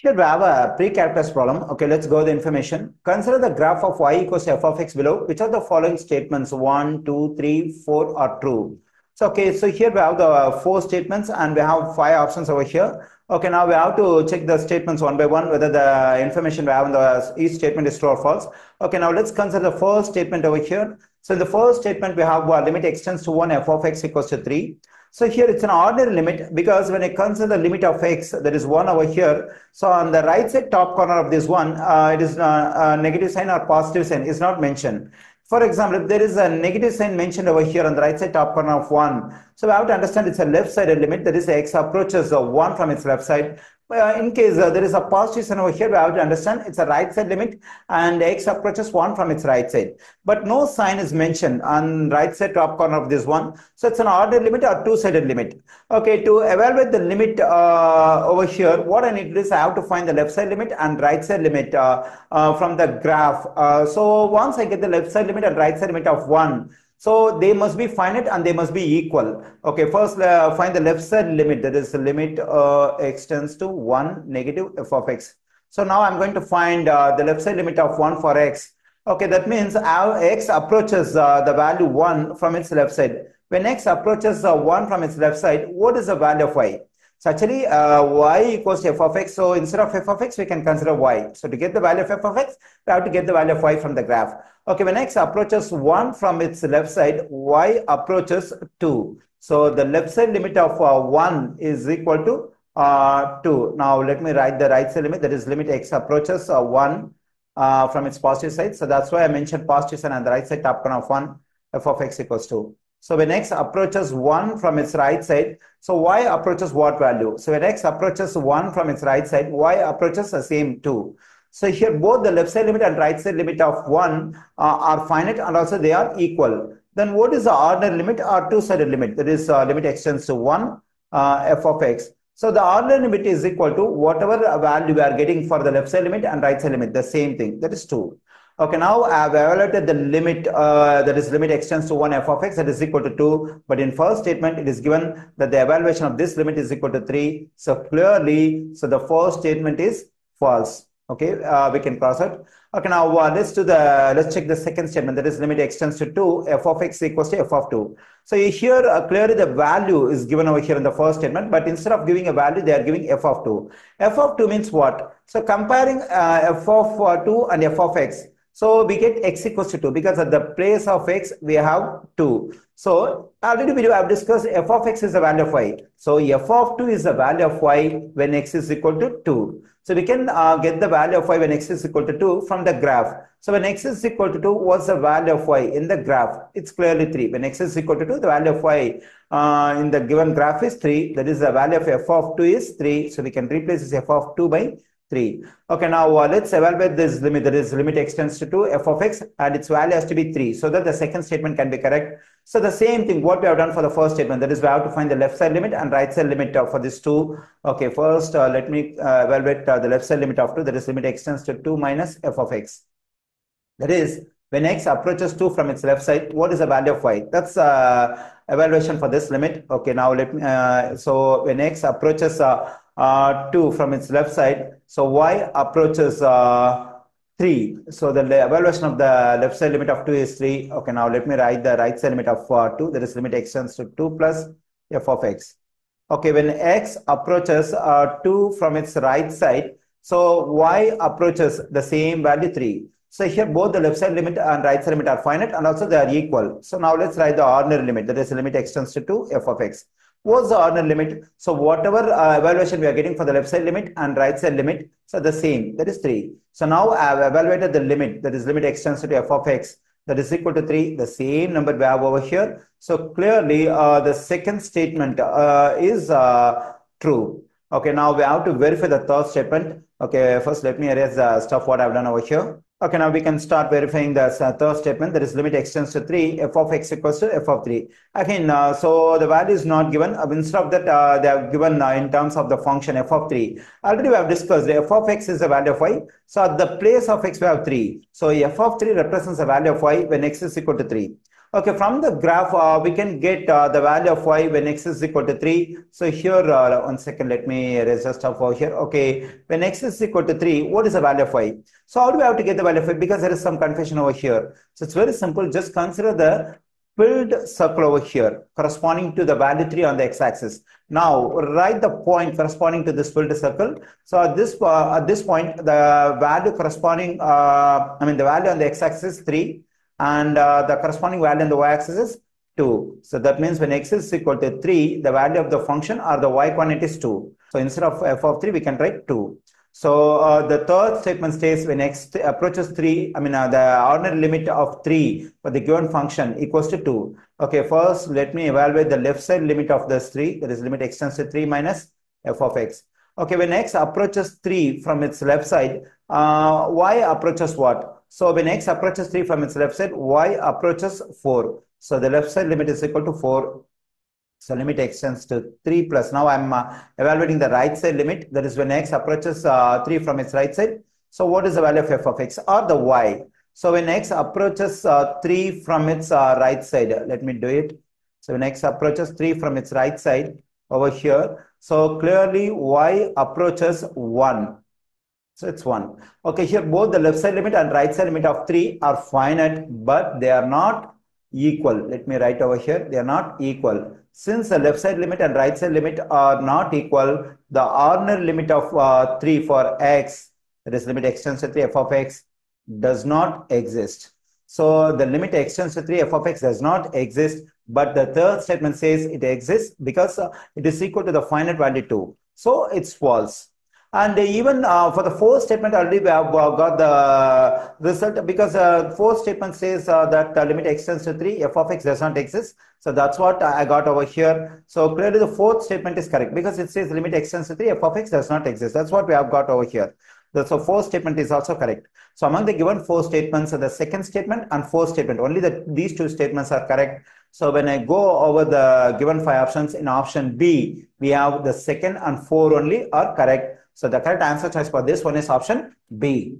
Here we have a pre-calculus problem. Okay, let's go the information. Consider the graph of y equals to f of x below. Which of the following statements 1, 2, 3, 4 are true? So okay, so here we have the four statements and we have five options over here. Okay, now we have to check the statements one by one whether the information we have in the each statement is true or false. Okay, now let's consider the first statement over here. So in the first statement we have limit extends to 1 f of x equals to 3. So here it's an ordinary limit because when I consider the limit of x, that is 1 over here. So on the right side top corner of this one, it is a negative sign or positive sign is not mentioned. For example, if there is a negative sign mentioned over here on the right side top corner of 1, so we have to understand it's a left-sided limit, that is x approaches 1 from its left side. In case there is a positive sign over here, we have to understand it's a right side limit and x approaches 1 from its right side. But no sign is mentioned on right side top corner of this one. So it's an ordinary limit or two-sided limit. Okay, to evaluate the limit over here, what I need to do is I have to find the left side limit and right side limit from the graph. So once I get the left side limit and right side limit of 1, so they must be finite and they must be equal. Okay, first find the left side limit, that is the limit extends to 1 negative f of x. So now I'm going to find the left side limit of 1 for x. Okay, that means x approaches the value 1 from its left side. When x approaches 1 from its left side, what is the value of y? So actually y equals to f of x. So instead of f of x, we can consider y. So to get the value of f of x, we have to get the value of y from the graph. Okay, when x approaches 1 from its left side, y approaches 2. So the left side limit of 1 is equal to 2. Now let me write the right side limit, that is limit x approaches 1 from its positive side. So that's why I mentioned positive sign on the right side top corner of 1, f of x equals 2. So when x approaches 1 from its right side, so y approaches what value? So when x approaches 1 from its right side, y approaches the same 2. So here both the left side limit and right side limit of 1 are finite and also they are equal. Then what is the ordinary limit or two-sided limit? That is limit extends to 1 f of x. So the ordinary limit is equal to whatever value we are getting for the left side limit and right side limit, the same thing, that is 2. Okay, now I have evaluated the limit, that is limit extends to 1 f of x, that is equal to 2. But in first statement, it is given that the evaluation of this limit is equal to 3. So clearly, so the first statement is false. Okay, we can cross it. Okay, now let's check the second statement, that is limit extends to 2, f of x equals to f of 2. So here clearly the value is given over here in the first statement, but instead of giving a value, they are giving f of 2. F of 2 means what? So comparing f of 2 and f of x. So we get x equals to 2 because at the place of x we have 2. So already we have discussed f of x is the value of y. So f of 2 is the value of y when x is equal to 2. So we can get the value of y when x is equal to 2 from the graph. So when x is equal to 2, what's the value of y in the graph? It's clearly 3. When x is equal to 2, the value of y in the given graph is 3. That is the value of f of 2 is 3. So we can replace this f of 2 by 3. Okay, now let's evaluate this limit, that is limit extends to 2 f of x and its value has to be 3 so that the second statement can be correct. So the same thing what we have done for the first statement, that is we have to find the left side limit and right side limit for this 2. Okay, first let me evaluate the left side limit of 2, that is limit extends to 2 minus f of x. That is when x approaches 2 from its left side, what is the value of y? That's evaluation for this limit. Okay, now let me so when x approaches 2 from its left side, so y approaches 3. So the evaluation of the left side limit of 2 is 3. Okay, now let me write the right side limit of 2, that is limit extends to 2 plus f of x. Okay, when x approaches 2 from its right side, so y approaches the same value 3. So here both the left side limit and right side limit are finite and also they are equal. So now let's write the ordinary limit, that is limit extends to 2 f of x. What's the ordinary limit? So whatever evaluation we are getting for the left side limit and right side limit, so the same, that is 3. So now I have evaluated the limit, that is limit extends to f of x, that is equal to 3, the same number we have over here. So clearly the second statement is true. Okay, now we have to verify the third statement. Okay, first let me erase the stuff what I've done over here. Okay, now we can start verifying the third statement, that is limit extends to 3, f of x equals to f of 3. Again, so the value is not given. Instead of that, they have given in terms of the function f of 3. Already we have discussed f of x is the value of y. So at the place of x we have 3. So f of 3 represents the value of y when x is equal to 3. Okay, from the graph, we can get the value of y when x is equal to 3. So here, 1 second, let me erase the stuff over here. Okay, when x is equal to 3, what is the value of y? So how do we have to get the value of y? Because there is some confusion over here. So it's very simple. Just consider the filled circle over here corresponding to the value 3 on the x-axis. Now write the point corresponding to this filled circle. So at this point, the value corresponding, the value on the x-axis is 3. And the corresponding value on the y-axis is 2. So that means when x is equal to 3, the value of the function or the y quantity is 2. So instead of f of 3, we can write 2. So the third statement states when x approaches 3, the ordinary limit of 3 for the given function equals to 2. Okay, first let me evaluate the left side limit of this 3. That is limit x tends to 3 minus f of x. Okay, when x approaches 3 from its left side, y approaches what? So when x approaches 3 from its left side, y approaches 4. So the left side limit is equal to 4. So limit x tends to 3 plus. Now I'm evaluating the right side limit. That is when x approaches 3 from its right side. So what is the value of f of x or the y? So when x approaches 3 from its right side, let me do it. So when x approaches 3 from its right side over here, so clearly y approaches 1. So it's 1. Okay, here both the left side limit and right side limit of 3 are finite, but they are not equal. Let me write over here. They are not equal. Since the left side limit and right side limit are not equal, the ordinary limit of 3 for x, that is limit x tends to 3 f of x, does not exist. So the limit x tends to 3 f of x does not exist, but the third statement says it exists because it is equal to the finite value 2. So it's false. And even for the fourth statement, already we have got the result because fourth statement says that limit x tends to 3, f of x does not exist. So that's what I got over here. So clearly the fourth statement is correct because it says limit x tends to 3, f of x does not exist. That's what we have got over here. So fourth statement is also correct. So among the given four statements, the second statement and fourth statement, only these two statements are correct. So when I go over the given 5 options, in option B, we have the second and 4 only are correct. So the correct answer choice for this one is option B.